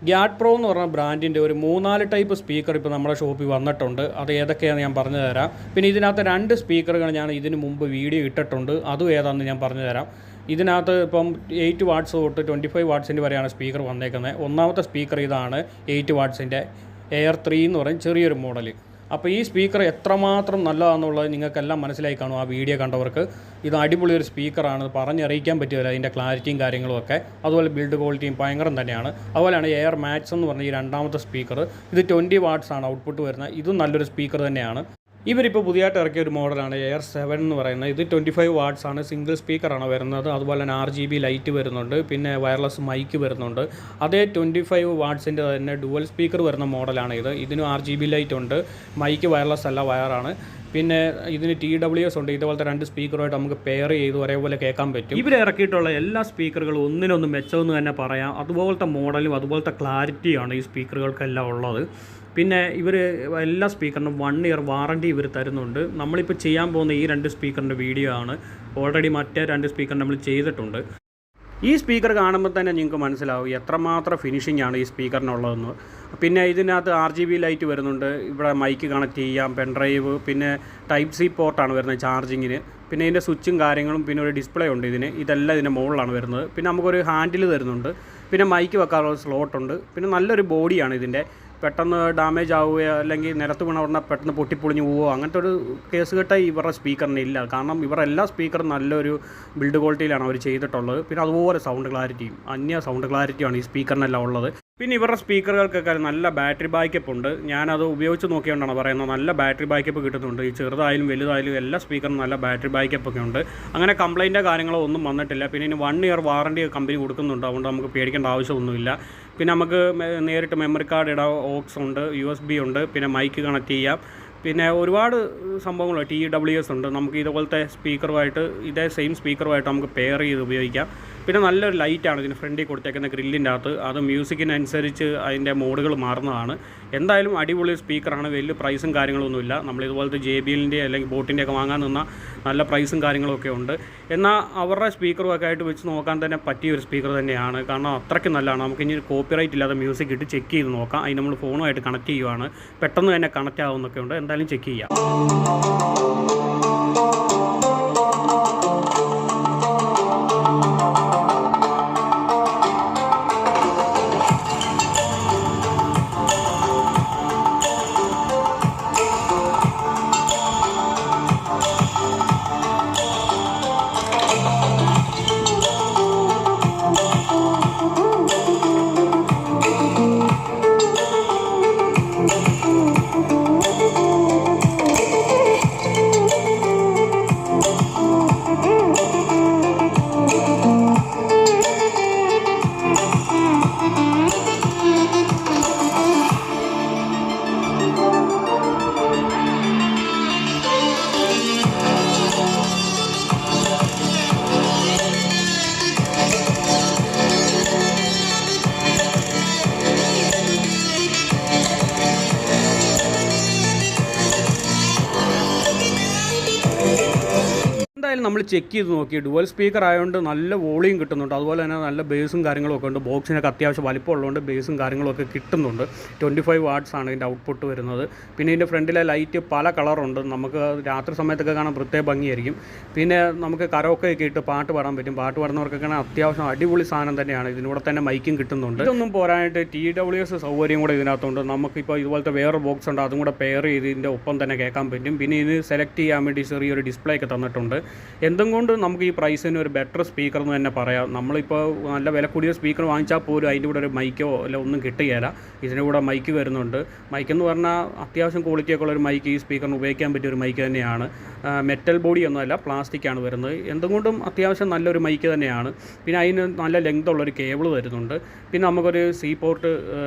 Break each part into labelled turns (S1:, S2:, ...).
S1: ഗ്യാഡ് pro എന്ന് പറഞ്ഞ ബ്രാൻഡിൻ്റെ ഒരു 3-4 ടൈപ്പ് സ്പീക്കർ ഇപ്പോൾ നമ്മുടെ ഷോപ്പിൽ വന്നിട്ടുണ്ട്. അത് ഏതൊക്കെയാണെന്ന് ഞാൻ പറഞ്ഞു തരാം. പിന്നെ ഇതിനകത്ത് 2 സ്പീക്കറുകൾ ഞാൻ ഇതിന് മുമ്പ് വീഡിയോ ഇട്ടിട്ടുണ്ട്. അതും ഏതാണെന്ന് ഞാൻ പറഞ്ഞു തരാം. ഇതിനകത്ത് ഇപ്പം 8 വാട്ട്സ് തൊട്ട് 25 വാട്ട്സിൻ്റെ വരെയാണ് സ്പീക്കർ വന്നേക്കുന്നത്. ഒന്നാമത്തെ സ്പീക്കർ ഇതാണ് 8 വാട്ട്സിൻ്റെ എയർ 3 എന്ന് പറയും, ചെറിയൊരു മോഡൽ. അപ്പോൾ ഈ സ്പീക്കർ എത്രമാത്രം നല്ലതാണെന്നുള്ളത് നിങ്ങൾക്കെല്ലാം മനസ്സിലായി കാണും. ആ വീഡിയോ കണ്ടവർക്ക് ഇത് അടിപൊളി ഒരു സ്പീക്കറാണ്, പറഞ്ഞറിയിക്കാൻ പറ്റില്ല അതിൻ്റെ ക്ലാരിറ്റിയും കാര്യങ്ങളും ഒക്കെ. അതുപോലെ ബിൽഡ് ക്വാളിറ്റിയും ഭയങ്കരം തന്നെയാണ്. അതുപോലെയാണ് എയർ മാക്സ് എന്ന് പറഞ്ഞ ഈ രണ്ടാമത്തെ സ്പീക്കർ. ഇത് 20 വാട്ട്സ് ആണ് ഔട്ട്പുട്ട് വരുന്നത്. ഇതും നല്ലൊരു സ്പീക്കർ തന്നെയാണ്. ഇവരിപ്പോൾ പുതിയതായിട്ട് ഇറക്കിയ ഒരു മോഡലാണ് എയർ 7 എന്ന് പറയുന്നത്. ഇത് 25 വാട്ട്സ് ആണ്, സിംഗിൾ സ്പീക്കറാണ് വരുന്നത്. അതുപോലെ തന്നെ RGB ലൈറ്റ് വരുന്നുണ്ട്, പിന്നെ വയർലെസ് മൈക്ക് വരുന്നുണ്ട്. അതേ 25 വാട്ട്സിൻ്റെ തന്നെ ഡുവൽ സ്പീക്കർ വരുന്ന മോഡലാണ് ഇത്. ഇതിന് RGB ലൈറ്റ് ഉണ്ട്, മൈക്ക് വയർലെസ് അല്ല, വയറാണ്. പിന്നെ ഇതിന് TWS ഉണ്ട്. ഇതുപോലത്തെ 2 സ്പീക്കറുമായിട്ട് നമുക്ക് പെയർ ചെയ്ത് ഒരേപോലെ കേൾക്കാൻ പറ്റും. ഇവർ ഇറക്കിയിട്ടുള്ള എല്ലാ സ്പീക്കറുകളും ഒന്നിനൊന്നും മെച്ചമെന്ന് തന്നെ പറയാം. അതുപോലത്തെ മോഡലും അതുപോലത്തെ ക്ലാരിറ്റിയാണ് ഈ സ്പീക്കറുകൾക്കെല്ലാം ഉള്ളത്. പിന്നെ ഇവർ എല്ലാ സ്പീക്കറിനും 1 ഇയർ വാറണ്ടി ഇവർ തരുന്നുണ്ട്. നമ്മളിപ്പോൾ ചെയ്യാൻ പോകുന്ന ഈ 2 സ്പീക്കറിൻ്റെ വീഡിയോ ആണ്. ഓൾറെഡി മറ്റേ 2 സ്പീക്കർ നമ്മൾ ചെയ്തിട്ടുണ്ട്. ഈ സ്പീക്കർ കാണുമ്പോൾ തന്നെ നിങ്ങൾക്ക് മനസ്സിലാവും എത്രമാത്രം ഫിനിഷിംഗ് ആണ് ഈ സ്പീക്കറിനുള്ളതെന്ന്. പിന്നെ ഇതിനകത്ത് RGB ലൈറ്റ് വരുന്നുണ്ട്, ഇവിടെ മൈക്ക് കണക്ട് ചെയ്യാം, പെൻഡ്രൈവ്, പിന്നെ ടൈപ്പ് സി പോർട്ടാണ് വരുന്നത് ചാർജിങ്ങിന്. പിന്നെ ഇതിൻ്റെ സ്വിച്ചും കാര്യങ്ങളും, പിന്നെ ഒരു ഡിസ്പ്ലേ ഉണ്ട് ഇതിന്. ഇതെല്ലാം ഇതിൻ്റെ മുകളിലാണ് വരുന്നത്. പിന്നെ നമുക്കൊരു ഹാൻഡിൽ തരുന്നുണ്ട്, പിന്നെ മൈക്ക് വെക്കാനുള്ള സ്ലോട്ടുണ്ട്. പിന്നെ നല്ലൊരു ബോഡിയാണ് ഇതിൻ്റെ. പെട്ടെന്ന് ഡാമേജ് ആവുകയോ അല്ലെങ്കിൽ നിലത്ത് വീണ ഉടനെ പെട്ടെന്ന് പൊട്ടിപ്പൊളിഞ്ഞ് പോവുകയോ അങ്ങനത്തെ ഒരു കേസ് കെട്ട ഇവരുടെ സ്പീക്കറിന് ഇല്ല. കാരണം ഇവരുടെ എല്ലാ സ്പീക്കറും നല്ലൊരു ബിൽഡ് ക്വാളിറ്റിയിലാണ് അവർ ചെയ്തിട്ടുള്ളത്. പിന്നെ അതുപോലെ സൗണ്ട് ക്ലാരിറ്റിയും, സൗണ്ട് ക്ലാരിറ്റിയാണ് ഈ സ്പീക്കറിനെല്ലാം ഉള്ളത്. പിന്നെ ഇവരുടെ സ്പീക്കറുകൾക്കൊക്കെ നല്ല ബാറ്ററി ബാക്കപ്പ് ഉണ്ട്. ഞാനത് ഉപയോഗിച്ച് നോക്കിയോണ്ടാണ് പറയുന്നത്. നല്ല ബാറ്ററി ബാക്കപ്പ് കിട്ടുന്നുണ്ട്. ഈ ചെറുതായാലും വലുതായാലും എല്ലാ സ്പീക്കറിനും നല്ല ബാറ്ററി ബാക്കപ്പ് ഒക്കെ ഉണ്ട്. അങ്ങനെ കംപ്ലൈൻറ്റോ കാര്യങ്ങളോ ഒന്നും വന്നിട്ടില്ല. പിന്നെ ഇതിന് 1 ഇയർ വാറണ്ടി കമ്പനി കൊടുക്കുന്നുണ്ട്. അതുകൊണ്ട് നമുക്ക് പേടിക്കേണ്ട ആവശ്യമൊന്നുമില്ല. പിന്നെ നമുക്ക് നേരിട്ട് മെമ്മറി കാർഡ് ഇടാം, ഓക്സ് ഉണ്ട്, USB ഉണ്ട്, പിന്നെ മൈക്ക് കണക്ട് ചെയ്യാം. പിന്നെ ഒരുപാട് സംഭവങ്ങൾ TWS ഉണ്ട്. നമുക്ക് ഇതുപോലത്തെ സ്പീക്കറുമായിട്ട് ഇതേ സെയിം സ്പീക്കറുമായിട്ട് നമുക്ക് പെയർ ചെയ്ത് ഉപയോഗിക്കാം. പിന്നെ നല്ലൊരു ലൈറ്റാണ് ഇതിന് ഫ്രണ്ടിൽ കൊടുത്തേക്കുന്ന ഗ്രില്ലിൻ്റെ അകത്ത്. അത് മ്യൂസിക്കിനനുസരിച്ച് അതിൻ്റെ മോഡുകൾ മാറുന്നതാണ്. എന്തായാലും അടിപൊളി സ്പീക്കറാണ്. വലിയ പ്രൈസും കാര്യങ്ങളൊന്നുമില്ല. നമ്മളിതുപോലത്തെ JBLൻ്റെ അല്ലെങ്കിൽ ബോട്ടിൻ്റെ ഒക്കെ വാങ്ങാൻ നിന്നാൽ നല്ല പ്രൈസും കാര്യങ്ങളൊക്കെ ഉണ്ട്. എന്നാൽ അവരുടെ സ്പീക്കറുമൊക്കെ ആയിട്ട് വെച്ച് നോക്കാൻ തന്നെ പറ്റിയ ഒരു സ്പീക്കർ തന്നെയാണ്. കാരണം അത്രയ്ക്ക് നല്ലതാണ്. നമുക്കിനി കോപ്പിറൈറ്റ് ഇല്ലാതെ മ്യൂസിക് ഇട്ട് ചെക്ക് ചെയ്ത് നോക്കാം. അതിന് നമ്മൾ ഫോണുമായിട്ട് കണക്ട് ചെയ്യുവാണ്, പെട്ടെന്ന് തന്നെ കണക്റ്റ് ആവുന്നൊക്കെ ഉണ്ട്. എന്തായാലും ചെക്ക് ചെയ്യാം. നമ്മൾ ചെക്ക് ചെയ്ത് നോക്കി. ഡുവൽ സ്പീക്കർ ആയതുകൊണ്ട് നല്ല വോളിയം കിട്ടുന്നുണ്ട്. അതുപോലെ തന്നെ നല്ല ബേസും കാര്യങ്ങളൊക്കെ ഉണ്ട്. ബോക്സിനൊക്കെ അത്യാവശ്യം വലിപ്പമുള്ളതുകൊണ്ട് ബേസും കാര്യങ്ങളൊക്കെ കിട്ടുന്നുണ്ട്. 25 വാട്ട്സ് ആണ് ഇതിൻ്റെ ഔട്ട്പുട്ട് വരുന്നത്. പിന്നെ ഇതിൻ്റെ ഫ്രണ്ടിലെ ലൈറ്റ് പല കളറുണ്ട്. നമുക്ക് രാത്രി സമയത്തൊക്കെ കാണാൻ പ്രത്യേക ഭംഗിയായിരിക്കും. പിന്നെ നമുക്ക് കരോക്കെയൊക്കെ ഇട്ട് പാട്ട് പാടാൻ പറ്റും. പാട്ട് പാടുന്നവർക്കൊക്കെ അത്യാവശ്യം അടിപൊളി സാധനം തന്നെയാണ്. ഇതിനൂടെ തന്നെ മൈക്കും കിട്ടുന്നുണ്ട്. ഇതൊന്നും പോരാനായിട്ട് TWS സൗകര്യം കൂടെ ഇതിനകത്തുണ്ട്. നമുക്കിപ്പോൾ ഇതുപോലത്തെ വേറെ ബോക്സ് ഉണ്ട്, അതും കൂടെ പെയർ ചെയ്ത് ഇതിൻ്റെ ഒപ്പം തന്നെ കേൾക്കാൻ പറ്റും. പിന്നെ ഇത് സെലക്ട് ചെയ്യാൻ വേണ്ടി ചെറിയൊരു ഡിസ്പ്ലേ ഒക്കെ തന്നിട്ടുണ്ട്. എന്തും കൊണ്ട് നമുക്ക് ഈ പ്രൈസിന് ഒരു ബെറ്റർ സ്പീക്കർ എന്ന് തന്നെ പറയാം. നമ്മളിപ്പോൾ നല്ല വില കൂടിയ സ്പീക്കർ വാങ്ങിച്ചാൽ പോലും അതിൻ്റെ കൂടെ ഒരു മൈക്കോ അല്ല ഒന്നും കിട്ടുകയില്ല. ഇതിൻ്റെ കൂടെ മൈക്ക് വരുന്നുണ്ട്. മൈക്കെന്ന് പറഞ്ഞാൽ അത്യാവശ്യം ക്വാളിറ്റിയൊക്കെ ഉള്ളൊരു മൈക്ക് ഈ സ്പീക്കറിന് ഉപയോഗിക്കാൻ പറ്റിയ ഒരു മൈക്ക് തന്നെയാണ്. മെറ്റൽ ബോഡി ഒന്നുമല്ല, പ്ലാസ്റ്റിക്കാണ് വരുന്നത്. എന്തുകൊണ്ടും അത്യാവശ്യം നല്ലൊരു മൈക്ക് തന്നെയാണ്. പിന്നെ അതിന് നല്ല ലെങ്ത് ഉള്ളൊരു കേബിൾ തരുന്നുണ്ട്. പിന്നെ നമുക്കൊരു C പോർട്ട്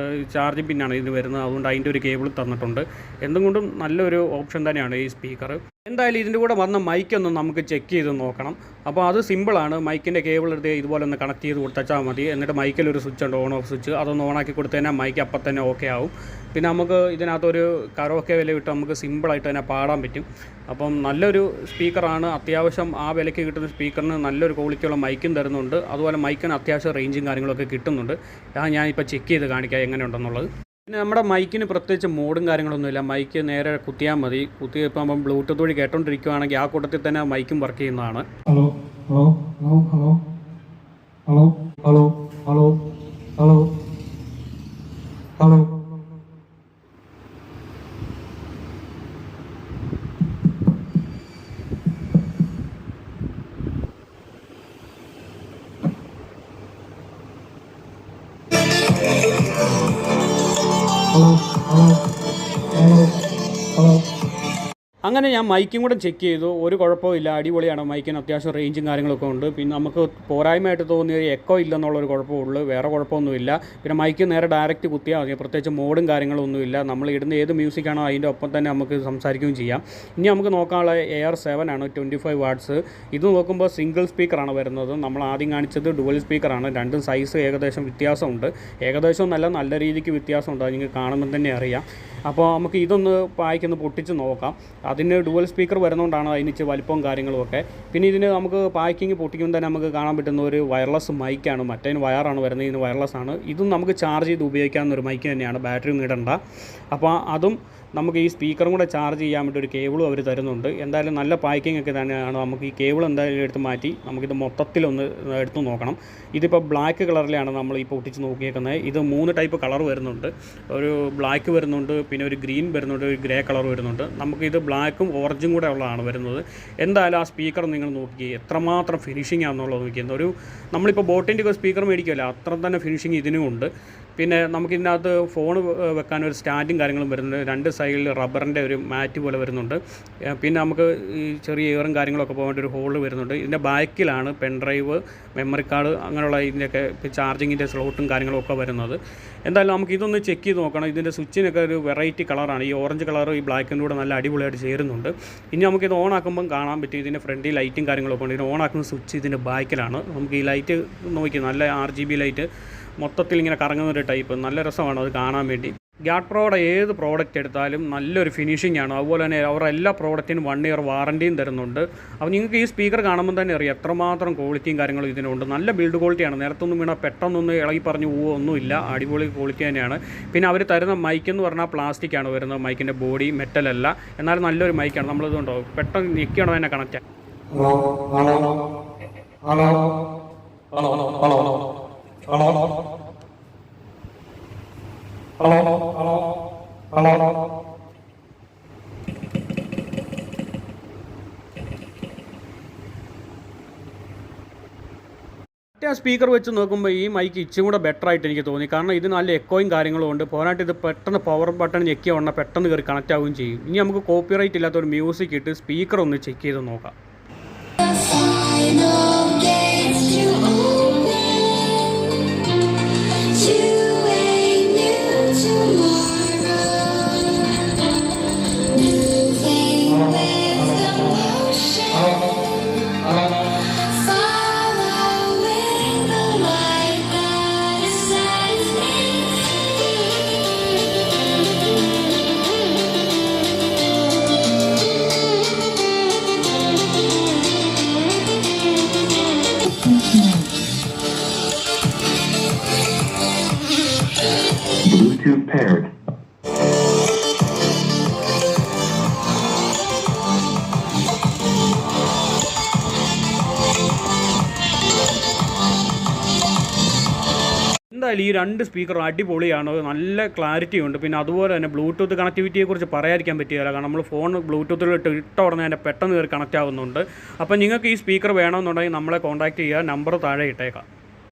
S1: ചാർജിങ് പിന്നാണ് ഇതിന് വരുന്നത്. അതുകൊണ്ട് അതിൻ്റെ ഒരു കേബിൾ തന്നിട്ടുണ്ട്. എന്തുകൊണ്ടും നല്ലൊരു ഓപ്ഷൻ തന്നെയാണ് ഈ സ്പീക്കർ. എന്തായാലും ഇതിൻ്റെ കൂടെ വന്ന മൈക്കൊന്ന് നമുക്ക് ചെക്ക് ചെയ്ത് നോക്കണം. അപ്പോൾ അത് സിമ്പിളാണ്. മൈക്കിൻ്റെ കേബിൾ എടുത്ത് ഇതുപോലെ ഒന്ന് കണക്ട് ചെയ്ത് കൊടുത്താൽ മതി. എന്നിട്ട് മൈക്കിലൊരു സ്വിച്ച് ഉണ്ട്, ഓൺ ഓഫ് സ്വിച്ച്. അതൊന്ന് ഓണാക്കി കൊടുത്തു കഴിഞ്ഞാൽ മൈക്ക് അപ്പം തന്നെ ഓക്കെ ആവും. പിന്നെ നമുക്ക് ഇതിനകത്തൊരു കരോക്കെ വില ഇട്ട് നമുക്ക് സിമ്പിളായിട്ട് തന്നെ പാടാൻ പറ്റും. അപ്പം നല്ലൊരു സ്പീക്കറാണ്. അത്യാവശ്യം ആ വിലയ്ക്ക് കിട്ടുന്ന സ്പീക്കറിന് നല്ലൊരു ക്വാളിറ്റിയുള്ള മൈക്കും തരുന്നുണ്ട്. അതുപോലെ മൈക്കിന് അത്യാവശ്യം റേഞ്ചും കാര്യങ്ങളൊക്കെ കിട്ടുന്നുണ്ട്. ഞാനിപ്പോൾ ചെക്ക് ചെയ്ത് കാണിക്കാം എങ്ങനെയുണ്ടെന്നുള്ളത്. പിന്നെ നമ്മുടെ മൈക്കിന് പ്രത്യേകിച്ച് മോഡും കാര്യങ്ങളൊന്നുമില്ല. മൈക്ക് നേരെ കുത്തിയാൽ മതി. കുത്തിയപ്പോൾ നമ്മൾ ബ്ലൂടൂത്ത് വഴി കേട്ടോണ്ടിരിക്കുകയാണെങ്കിൽ ആ കൂട്ടത്തിൽ തന്നെ മൈക്കും വർക്ക് ചെയ്യുന്നതാണ്.
S2: Hello hello hello hello hello hello hello hello
S1: അങ്ങനെ ഞാൻ മൈക്കും കൂടെ ചെക്ക് ചെയ്തു. ഒരു കുഴപ്പമില്ല, അടിപൊളിയാണ്. മൈക്കിന് അത്യാവശ്യം റേഞ്ചും കാര്യങ്ങളൊക്കെ ഉണ്ട്. പിന്നെ നമുക്ക് പോരായ്മയായിട്ട് തോന്നിയത് എക്കോ ഇല്ലെന്നുള്ളൊരു കുഴപ്പമുള്ളൂ, വേറെ കുഴപ്പമൊന്നുമില്ല. പിന്നെ മൈക്ക് നേരെ ഡയറക്റ്റ് കുത്തിയാൽ മതി. പ്രത്യേകിച്ച് മോഡും കാര്യങ്ങളൊന്നുമില്ല. നമ്മൾ ഇടുന്ന ഏത് മ്യൂസിക്കാണോ അതിൻ്റെ ഒപ്പം തന്നെ നമുക്ക് സംസാരിക്കുകയും ചെയ്യാം. ഇനി നമുക്ക് നോക്കാനുള്ള AR7 ആണ്, 25 വാട്ട്സ്. ഇത് നോക്കുമ്പോൾ സിംഗിൾ സ്പീക്കറാണ് വരുന്നത്. നമ്മൾ ആദ്യം കാണിച്ചത് ഡുവൽ സ്പീക്കറാണ്. രണ്ടും സൈസ് ഏകദേശം വ്യത്യാസമുണ്ട്. ഏകദേശം നല്ല രീതിക്ക് വ്യത്യാസമുണ്ട്. അത് നിങ്ങൾക്ക് കാണുമ്പോൾ തന്നെ അറിയാം. അപ്പോൾ നമുക്ക് ഇതൊന്ന് പായ്ക്കൊന്ന് പൊട്ടിച്ച് നോക്കാം. അതിന് ഡുവൽ സ്പീക്കർ വരുന്നതുകൊണ്ടാണ് അതിന് ഇച്ചിരി വലിപ്പവും കാര്യങ്ങളും ഒക്കെ. പിന്നെ ഇതിന് നമുക്ക് പാക്കിങ് പൊട്ടിക്കുമ്പോൾ തന്നെ നമുക്ക് കാണാൻ പറ്റുന്ന ഒരു വയർലെസ് മൈക്കാണ്. മറ്റേതിന് വയറാണ് വരുന്നത്, ഇതിന് വയർലെസ് ആണ്. ഇതും നമുക്ക് ചാർജ് ചെയ്ത് ഉപയോഗിക്കാവുന്ന ഒരു മൈക്ക് തന്നെയാണ്, ബാറ്ററി ഒന്നും ഇടണ്ട. അപ്പോൾ അതും നമുക്ക് ഈ സ്പീക്കറും കൂടെ ചാർജ് ചെയ്യാൻ വേണ്ടി ഒരു കേബിളും അവർ തരുന്നുണ്ട്. എന്തായാലും നല്ല പാക്കിംഗ് ഒക്കെ തന്നെയാണ്. നമുക്ക് ഈ കേബിൾ എന്തായാലും എടുത്ത് മാറ്റി നമുക്കിത് മൊത്തത്തിലൊന്ന് എടുത്ത് നോക്കണം. ഇതിപ്പോൾ ബ്ലാക്ക് കളറിലാണ് നമ്മൾ ഈ പൊട്ടിച്ച് നോക്കിയേക്കുന്നത്. ഇത് 3 ടൈപ്പ് കളർ വരുന്നുണ്ട്. ഒരു ബ്ലാക്ക് വരുന്നുണ്ട്, പിന്നെ ഒരു ഗ്രീൻ വരുന്നുണ്ട്, ഒരു ഗ്രേ കളർ വരുന്നുണ്ട്. നമുക്കിത് ബ്ലാക്കും ഓറഞ്ചും കൂടെ ഉള്ളതാണ് വരുന്നത്. എന്തായാലും ആ സ്പീക്കർ നിങ്ങൾ നോക്കി എത്രമാത്രം ഫിനിഷിംഗ് ആണെന്നുള്ളത് നോക്കിയത്. ഒരു നമ്മളിപ്പോൾ ബോട്ടിൻ്റെ ഒക്കെ സ്പീക്കർ മേടിക്കുമല്ലോ, അത്ര തന്നെ ഫിനിഷിംഗ് ഇതിനും ഉണ്ട്. പിന്നെ നമുക്കിതിനകത്ത് ഫോൺ വെക്കാനൊരു സ്റ്റാൻഡും കാര്യങ്ങളും വരുന്നുണ്ട്. 2 സൈഡിൽ റബ്ബറിൻ്റെ ഒരു മാറ്റ് പോലെ വരുന്നുണ്ട്. പിന്നെ നമുക്ക് ഈ ചെറിയ എയറും കാര്യങ്ങളൊക്കെ പോകേണ്ട ഒരു ഹോൾ വരുന്നുണ്ട്. ഇതിൻ്റെ ബാക്കിലാണ് പെൻഡ്രൈവ്, മെമ്മറി കാർഡ് അങ്ങനെയുള്ള ഇതിൻ്റെയൊക്കെ ചാർജിങ്ങിൻ്റെ സ്ലോട്ടും കാര്യങ്ങളും ഒക്കെ വരുന്നത്. എന്തായാലും നമുക്ക് ഇതൊന്ന് ചെക്ക് ചെയ്ത് നോക്കണം. ഇതിൻ്റെ സ്വിച്ചിനൊക്കെ ഒരു വെറൈറ്റി കളറാണ്. ഈ ഓറഞ്ച് കളർ ഈ ബ്ലാക്കിൻ്റെ കൂടെ നല്ല അടിപൊളിയായിട്ട് ചേരുന്നുണ്ട്. ഇനി നമുക്കിത് ഓൺ ആക്കുമ്പം കാണാൻ പറ്റും ഇതിൻ്റെ ഫ്രണ്ടിൽ ലൈറ്റും കാര്യങ്ങളൊക്കെ ഉണ്ട്. ഇതിന് ഓൺ ആക്കുന്ന സ്വിച്ച് ഇതിൻ്റെ ബാക്കിലാണ്. നമുക്ക് ഈ ലൈറ്റ് നോക്കി, നല്ല RGB ലൈറ്റ് മൊത്തത്തിൽ ഇങ്ങനെ കറങ്ങുന്ന ഒരു ടൈപ്പ്. നല്ല രസമാണ് അത് കാണാൻ വേണ്ടി. ഗ്യാഡ് പ്രോയുടെ ഏത് പ്രോഡക്റ്റ് എടുത്താലും നല്ലൊരു ഫിനിഷിംഗ് ആണ്. അതുപോലെ തന്നെ അവരുടെ എല്ലാ പ്രോഡക്റ്റിനും 1 ഇയർ വാറണ്ടിയും തരുന്നുണ്ട്. അപ്പോൾ നിങ്ങൾക്ക് ഈ സ്പീക്കർ കാണുമ്പോൾ തന്നെ അറിയാം എത്രമാത്രം ക്വാളിറ്റിയും കാര്യങ്ങളും ഇതിനുണ്ട്. നല്ല ബിൽഡ് ക്വാളിറ്റിയാണ്. നേരത്തൊന്നും വീണാൽ പെട്ടെന്നൊന്നും ഇളകി പറഞ്ഞു ഒന്നുമില്ല, അടിപൊളി ക്വാളിറ്റി തന്നെയാണ്. പിന്നെ അവർ തരുന്ന മൈക്ക് എന്ന് പറഞ്ഞാൽ പ്ലാസ്റ്റിക്കാണ് വരുന്നത്. മൈക്കിൻ്റെ ബോഡി മെറ്റലല്ല, എന്നാലും നല്ലൊരു മൈക്കാണ്. നമ്മളിതുണ്ടോ പെട്ടെന്ന് ഞെക്കിയാണോ തന്നെ കണക്റ്റ്. മറ്റേ സ്പീക്കർ വെച്ച് നോക്കുമ്പോൾ ഈ മൈക്ക് ഇച്ചും കൂടെ ബെറ്റർ ആയിട്ട് എനിക്ക് തോന്നി. കാരണം ഇത് നല്ല എക്കോയും കാര്യങ്ങളും ഉണ്ട്. പോരായിട്ട് ഇത് പെട്ടെന്ന് പവർ ബട്ടൺ ഞെക്കിയ ഉടനെ പെട്ടെന്ന് കയറി കണക്റ്റ് ആവുകയും ചെയ്യും. ഇനി നമുക്ക് കോപ്പിറൈറ്റ് ഇല്ലാത്ത ഒരു മ്യൂസിക് ഇട്ട് സ്പീക്കർ ഒന്ന് ചെക്ക് ചെയ്ത് നോക്കാം.
S2: Bluetooth paired.
S1: എന്തായാലും ഈ 2 സ്പീക്കറും അടിപൊളിയാണ്. നല്ല ക്ലാരിറ്റി ഉണ്ട്. പിന്നെ അതുപോലെ തന്നെ ബ്ലൂടൂത്ത് കണക്ടിവിറ്റിയെക്കുറിച്ച് പറയാതിരിക്കാൻ പറ്റില്ല. കാരണം നമ്മൾ ഫോൺ ബ്ലൂടൂത്തിലിട്ട് ഇട്ട ഉടനെ തന്നെ പെട്ടെന്ന് കയറി കണക്റ്റ് ആവുന്നുണ്ട്. അപ്പോൾ നിങ്ങൾക്ക് ഈ സ്പീക്കർ വേണമെന്നുണ്ടെങ്കിൽ നമ്മളെ കോൺടാക്റ്റ് ചെയ്യുക. നമ്പർ താഴെ ഇട്ടേക്കാം.